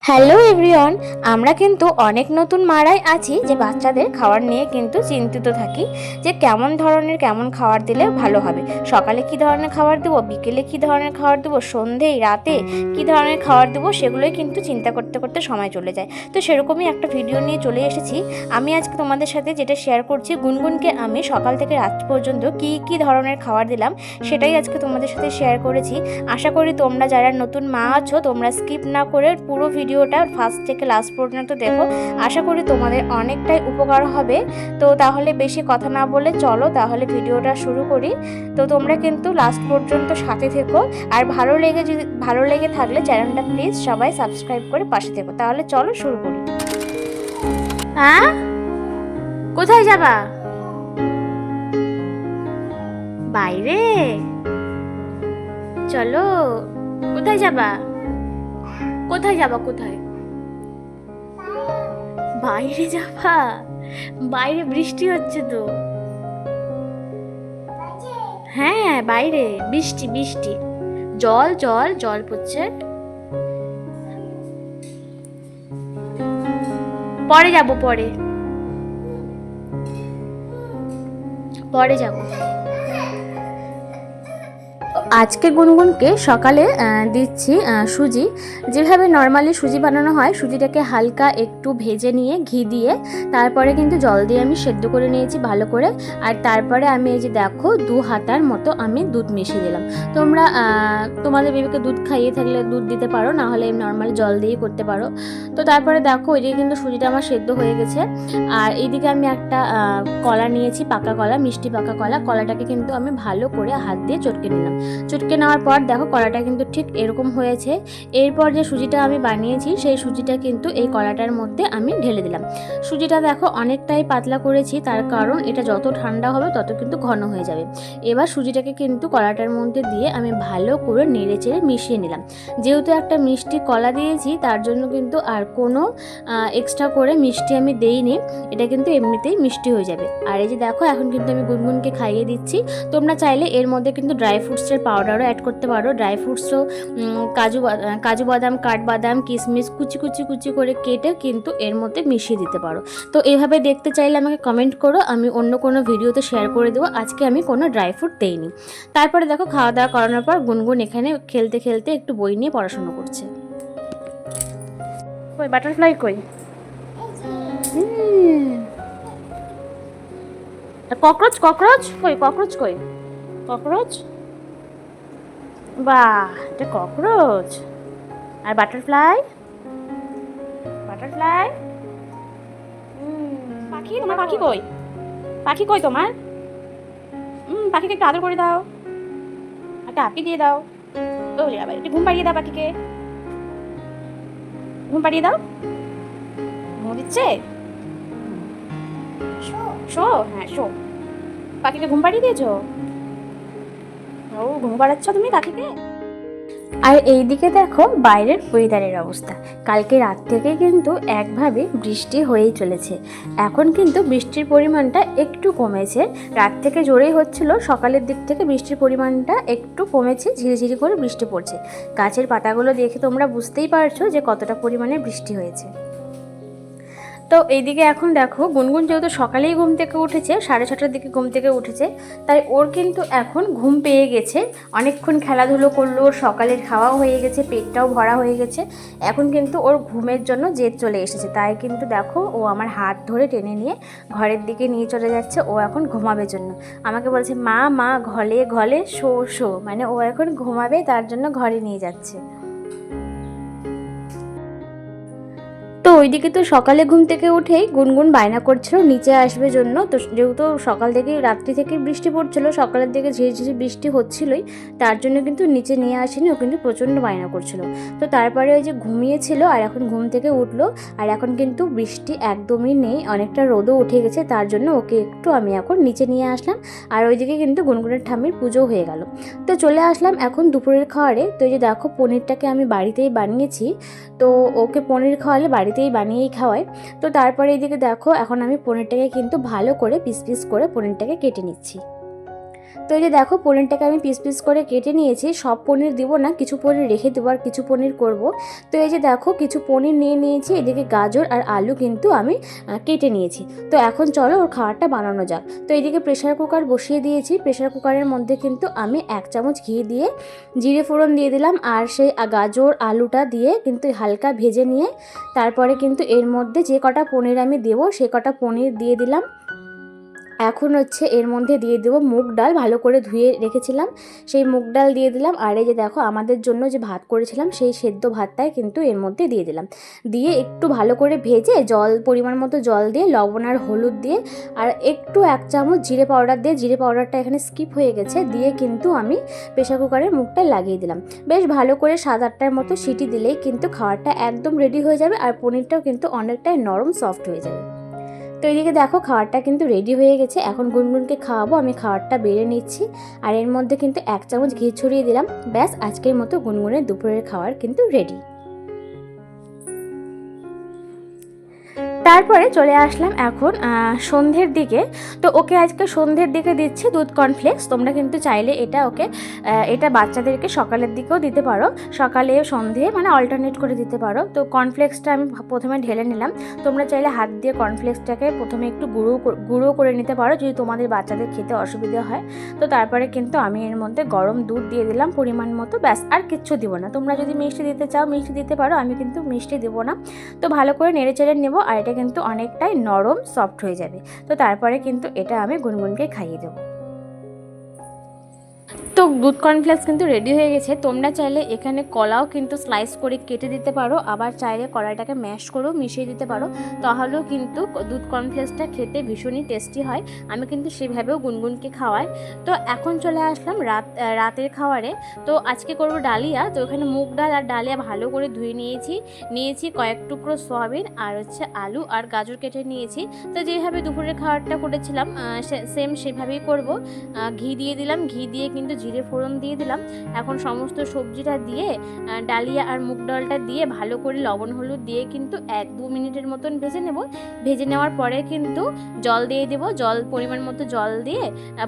Hello everyone, আমরা কিন্তু অনেক নতুন মারাই আছি যে বাচ্চাদের খাবার নিয়ে কিন্তু চিন্তিত থাকি যে কেমন খাবার দিলে ভালো হবে। সকালে কি ধরনের খাবার দেবো, বিকেলে কি ধরনের খাবার দেবো, সন্ধেয় রাতে কি ধরনের খাবার দেবো, সেগুলোই কিন্তু চিন্তা করতে করতে সময় চলে যায়। তো সেরকমই একটা ভিডিও নিয়ে চলে এসেছি। আমি আজকে তোমাদের সাথে যেটা শেয়ার করছি, গুনগুনকে আমি সকাল থেকে রাত পর্যন্ত কি ধরনের খাবার দিলাম সেটাই আজকে তোমাদের সাথে শেয়ার করেছি। আশা করি তোমরা যারা নতুন মা আছো তোমরা স্কিপ না করে পুরো ভিডিওটা ফার্স্ট থেকে লাস্ট পর্যন্ত দেখো। আশা করি তোমাদের অনেকটাই উপকার হবে। তো তাহলে বেশি কথা না বলে চলো তাহলে ভিডিওটা শুরু করি। তো তোমরা কিন্তু লাস্ট পর্যন্ত সাথে থেকো, আর ভালো লেগে থাকলে চ্যানেলটা প্লিজ সবাই সাবস্ক্রাইব করে পাশে থেকো। তাহলে চলো শুরু করি। হ্যাঁ, কোথায় যাবা? বাইরে? চলো। কোথায় যাবা? কোথায় বাইরে যাবা? বাইরে বৃষ্টি হচ্ছে তো। হ্যাঁ, বাইরে বৃষ্টি বৃষ্টি, জল জল জল পড়ছে। পরে যাবো, পরে পরে যাবো। আজকে গুনগুনকে সকালে দিচ্ছি সুজি। যেভাবে নর্মালি সুজি বানানো হয়, সুজিটাকে হালকা একটু ভেজে নিয়ে ঘি দিয়ে তারপরে কিন্তু জল দিয়ে আমি সেদ্ধ করে নিয়েছি ভালো করে। আর তারপরে আমি এই যে দেখো 2 হাতার মতো আমি দুধ মিশিয়ে দিলাম। তোমরা তোমাদের বেবিকে দুধ খাইয়ে থাকলে দুধ দিতে পারো, না হলে নর্মালি জল দিয়েই করতে পারো। তো তারপরে দেখো ওইদিকে কিন্তু সুজিটা আমার সেদ্ধ হয়ে গেছে। আর এইদিকে আমি একটা কলা নিয়েছি, পাকা কলা, মিষ্টি পাকা কলা। কলাটাকে কিন্তু আমি ভালো করে হাত দিয়ে চটকে নিলাম। চটকে নেওয়ার পর দেখো কলাটা কিন্তু ঠিক এরকম হয়েছে। এরপর যে সুজিটা আমি বানিয়েছি সেই সুজিটা কিন্তু এই কলাটার মধ্যে আমি ঢেলে দিলাম। সুজিটা দেখো অনেকটাই পাতলা করেছি, তার কারণ এটা যত ঠান্ডা হবে তত কিন্তু ঘন হয়ে যাবে। এবার সুজিটাকে কিন্তু কলাটার মধ্যে দিয়ে আমি ভালো করে নেড়ে চেড়ে মিশিয়ে নিলাম। যেহেতু একটা মিষ্টি কলা দিয়েছি তার জন্য কিন্তু আর কোনো এক্সট্রা করে মিষ্টি আমি দেইনি, এটা কিন্তু এমনিতেই মিষ্টি হয়ে যাবে। আর এই যে দেখো এখন কিন্তু আমি গুনগুনকে খাইয়ে দিচ্ছি। তোমরা চাইলে এর মধ্যে কিন্তু ড্রাই ফ্রুটসের পাউডারও অ্যাড করতে পারো। ড্রাই ফ্রুটসও কাজু বাদাম, কাঠবাদাম, কিশমিশ কুচি কুচি কুচি করে কেটে কিন্তু এর মধ্যে মিশিয়ে দিতে পারো। তো এভাবে দেখতে চাইলে আমাকে কমেন্ট করো, আমি অন্য কোনো ভিডিওতে শেয়ার করে দেবো। আজকে আমি কোনো ড্রাই ফ্রুট দেইনি। তারপরে দেখো খাওয়া দাওয়া করানোর পর গুনগুন এখানে খেলতে খেলতে একটু বই নিয়ে পড়াশোনা করছে। কই বাটারফ্লাই কই? ককরোচ ককরোচ কই? ককরোচ কই? ককরোচ? বাহ, এটা ককরোচ। আর বাটারফ্লাই? বাটারফ্লাই? পাখি? তোমার পাখি কই? পাখি কই তোমার? পাখিকে একটু আদর করে দাও, একটা আপি দিয়ে দাও। ও আবার একটু ঘুম পাড়িয়ে দাও পাখিকে, ঘুম পাড়িয়ে দাও। ঘুম দিচ্ছে? শো, হ্যাঁ শো। পাখিকে ঘুম পাড়িয়ে দিয়েছো? ও, ঘুম পাড়াচ্ছ তুমি পাখিকে? আর এইদিকে দেখো বাইরের ওয়েদারের অবস্থা। কালকে রাত থেকে কিন্তু একভাবে বৃষ্টি হয়েই চলেছে। এখন কিন্তু বৃষ্টির পরিমাণটা একটু কমেছে। রাত থেকে জোরেই হচ্ছিল, সকালের দিক থেকে বৃষ্টির পরিমাণটা একটু কমেছে, ঝিরিঝিরি করে বৃষ্টি পড়ছে। গাছের পাতাগুলো দেখে তোমরা বুঝতেই পারছো যে কতটা পরিমাণে বৃষ্টি হয়েছে। তো এইদিকে এখন দেখো গুনগুন যেহেতু সকালেই ঘুম থেকে উঠেছে, 6:30টার দিকে ঘুম থেকে উঠেছে, তাই ওর কিন্তু এখন ঘুম পেয়ে গেছে। অনেকক্ষণ খেলাধুলো করলো, ওর সকালের খাওয়াও হয়ে গেছে, পেটটাও ভরা হয়ে গেছে। এখন কিন্তু ওর ঘুমের জন্য জেদ চলে এসেছে। তাই কিন্তু দেখো ও আমার হাত ধরে টেনে নিয়ে ঘরের দিকে নিয়ে চলে যাচ্ছে। ও এখন ঘুমাবে জন্য আমাকে বলছে, মা মা ঘলে ঘলে শো শো, মানে ও এখন ঘুমাবে তার জন্য ঘরে নিয়ে যাচ্ছে। তো ওইদিকে তো সকালে ঘুম থেকে উঠেই গুনগুন বায়না করছিল নিচে আসবে জন্য। তো যেহেতু সকাল থেকে রাত্রি থেকে বৃষ্টি পড়ছিল, সকালের দিকে ঝিরিঝিরি বৃষ্টি হচ্ছিলই, তার জন্য কিন্তু নিচে নিয়ে আসেনি। ও কিন্তু প্রচণ্ড বায়না করছিল। তো তারপরে ওই যে ঘুমিয়েছিল আর এখন ঘুম থেকে উঠলো, আর এখন কিন্তু বৃষ্টি একদমই নেই, অনেকটা রোদও উঠে গেছে। তার জন্য ওকে একটু আমি এখন নিচে নিয়ে আসলাম। আর ওইদিকে কিন্তু গুনগুনের ঠাম্মির পুজো হয়ে গেল। তো চলে আসলাম এখন দুপুরের খাবারে। তো এই যে দেখো পনিরটাকে আমি বাড়িতেই বানিয়েছি। তো ওকে পনির খাওয়ালে বাড়িতেই বানিয়েই খাওয়াই। তো তারপরে এইদিকে দেখো এখন আমি পনিরটাকে কিন্তু ভালো করে পিস পিস করে পনিরটাকে কেটে নিচ্ছি। তো তো এই যে দেখো পনিরটাকে আমি পিস পিস করে কেটে নিয়েছি। সব পনির দিব না, কিছু পনির রেখে দেবো আর কিছু পনির করব। তো এই যে দেখো কিছু পনির নিয়ে নিয়েছি, এদিকে গাজর আর আলু কিন্তু আমি কেটে নিয়েছি। তো এখন চলো ওর খাবারটা বানানো যাক। তো এইদিকে প্রেশার কুকার বসিয়ে দিয়েছি। প্রেশার কুকারের মধ্যে কিন্তু আমি 1 চামচ ঘি দিয়ে জিরে ফোড়ন দিয়ে দিলাম, আর সেই গাজর আলুটা দিয়ে কিন্তু হালকা ভেজে নিয়ে তারপরে কিন্তু এর মধ্যে যে কটা পনির আমি দেবো সে কটা পনির দিয়ে দিলাম। এখন হচ্ছে এর মধ্যে দিয়ে দেবো মুগ ডাল, ভালো করে ধুয়ে রেখেছিলাম সেই মুগ ডাল দিয়ে দিলাম। আর এই যে দেখো আমাদের জন্য যে ভাত করেছিলাম সেই সেদ্ধ ভাতটাই কিন্তু এর মধ্যে দিয়ে দিলাম। দিয়ে একটু ভালো করে ভেজে পরিমাণ মতো জল দিয়ে লবণ আর হলুদ দিয়ে আর একটু 1 চামচ জিরে পাউডার দিয়ে, জিরে পাউডারটা এখানে স্কিপ হয়ে গেছে, দিয়ে কিন্তু আমি প্রেশার কুকারের মুখটা লাগিয়ে দিলাম। বেশ ভালো করে 7-8টার মতো সিটি দিলেই কিন্তু খাবারটা একদম রেডি হয়ে যাবে, আর পনিরটাও কিন্তু অনেকটাই নরম সফট হয়ে যাবে। তো এদিকে দেখো খাবারটা কিন্তু রেডি হয়ে গেছে। এখন গুনগুনকে খাওয়াবো। আমি খাবারটা বেড়ে নিচ্ছি আর এর মধ্যে কিন্তু 1 চামচ ঘি ছড়িয়ে দিলাম। ব্যাস আজকের মতো গুনগুনের দুপুরের খাবার কিন্তু রেডি। তারপরে চলে আসলাম এখন সন্ধ্যের দিকে। তো ওকে আজকে সন্ধ্যের দিকে দিচ্ছি দুধ কর্নফ্লেক্স। তোমরা কিন্তু চাইলে এটা বাচ্চাদেরকে সকালের দিকেও দিতে পারো, সকালে সন্ধ্যে মানে অল্টারনেট করে দিতে পারো। তো কর্নফ্লেক্সটা আমি প্রথমে ঢেলে নিলাম। তোমরা চাইলে হাত দিয়ে কর্নফ্লেক্সটাকে প্রথমে একটু গুঁড়ো করে নিতে পারো যদি তোমাদের বাচ্চাদের খেতে অসুবিধা হয়। তো তারপরে কিন্তু আমি এর মধ্যে গরম দুধ দিয়ে দিলাম পরিমাণ মতো, ব্যাস আর কিচ্ছু দিব না। তোমরা যদি মিষ্টি দিতে চাও মিষ্টি দিতে পারো, আমি কিন্তু মিষ্টি দেবো না। তো ভালো করে নেড়ে চেড়ে নেবো আর এটা কিন্তু অনেকটাই নরম সফট হয়ে যাবে। তো তারপরে কিন্তু এটা আমি গুনগুনকে খাইয়ে দেবো। তো দুধ কর্নফ্লেক্স কিন্তু রেডি হয়ে গেছে। তোমরা চাইলে এখানে কলাও কিন্তু স্লাইস করে কেটে দিতে পারো, আবার চাইলে কড়াইটাকে ম্যাশ করেও মিশিয়ে দিতে পারো, তাহলেও কিন্তু দুধ কর্নফ্লেক্সটা খেতে ভীষণই টেস্টি হয়। আমি কিন্তু সেভাবেও গুনগুনকে খাওয়াই। তো এখন চলে আসলাম রাতের খাবারে। তো আজকে করবো ডালিয়া। তো এখানে মুগ ডাল আর ডালিয়া ভালো করে ধুয়ে নিয়েছি কয়েক টুকরো সয়াবিন আর হচ্ছে আলু আর গাজর কেটে নিয়েছি। তো যেভাবে দুপুরের খাবারটা করেছিলাম সেম সেভাবেই করব। ঘি দিয়ে দিলাম, ঘি দিয়ে কিন্তু জিরে ফোড়ন দিয়ে দিলাম। এখন সমস্ত সবজিটা দিয়ে ডালিয়া আর মুগ ডালটা দিয়ে ভালো করে লবণ হলুদ দিয়ে কিন্তু 1-2 মিনিটের মতন ভেজে নেওয়ার পরে কিন্তু জল দিয়ে দেবো। পরিমাণ মতো জল দিয়ে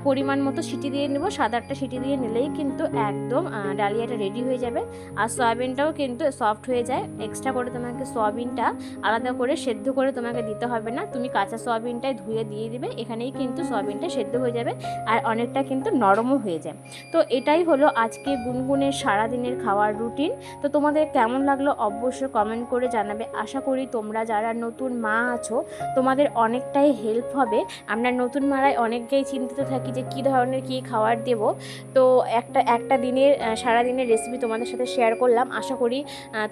পরিমাণ মতো সিটি দিয়ে নেবো। 7-8টা সিটি দিয়ে নিলেই কিন্তু একদম ডালিয়াটা রেডি হয়ে যাবে। আর সয়াবিনটাও কিন্তু সফট হয়ে যায়। এক্সট্রা করে তোমাকে সয়াবিনটা আলাদা করে সেদ্ধ করে তোমাকে দিতে হবে না, তুমি কাঁচা সয়াবিনটাই ধুয়ে দিয়ে দিবে, এখানেই কিন্তু সয়াবিনটা সেদ্ধ হয়ে যাবে আর অনেকটা কিন্তু নরমও হয়ে যায়। তো এটাই হলো আজকে গুনগুনের সারাদিনের খাওয়ার রুটিন। তো তোমাদের কেমন লাগলো অবশ্যই কমেন্ট করে জানাবে। আশা করি তোমরা যারা নতুন মা আছো তোমাদের অনেকটাই হেল্প হবে। আমরা নতুন মারাই অনেকটাই চিন্তিত থাকি যে কী ধরনের কী খাবার দেব। তো একটা দিনের সারাদিনের রেসিপি তোমাদের সাথে শেয়ার করলাম। আশা করি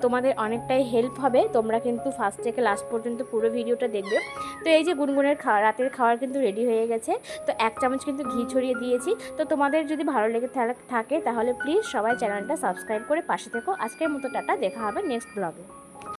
তোমাদের অনেকটাই হেল্প হবে। তোমরা কিন্তু ফার্স্ট থেকে লাস্ট পর্যন্ত পুরো ভিডিওটা দেখবে। তো এই যে গুনগুনের রাতের খাবার কিন্তু রেডি হয়ে গেছে। তো 1 চামচ কিন্তু ঘি ছড়িয়ে দিয়েছি। তো তোমাদের যদি ভালো লেগে থাকে তাহলে প্লিজ সবাই চ্যানেলটা সাবস্ক্রাইব করে পাশে থেকো। আজকের মতো টাটা, দেখা হবে নেক্সট ব্লগে।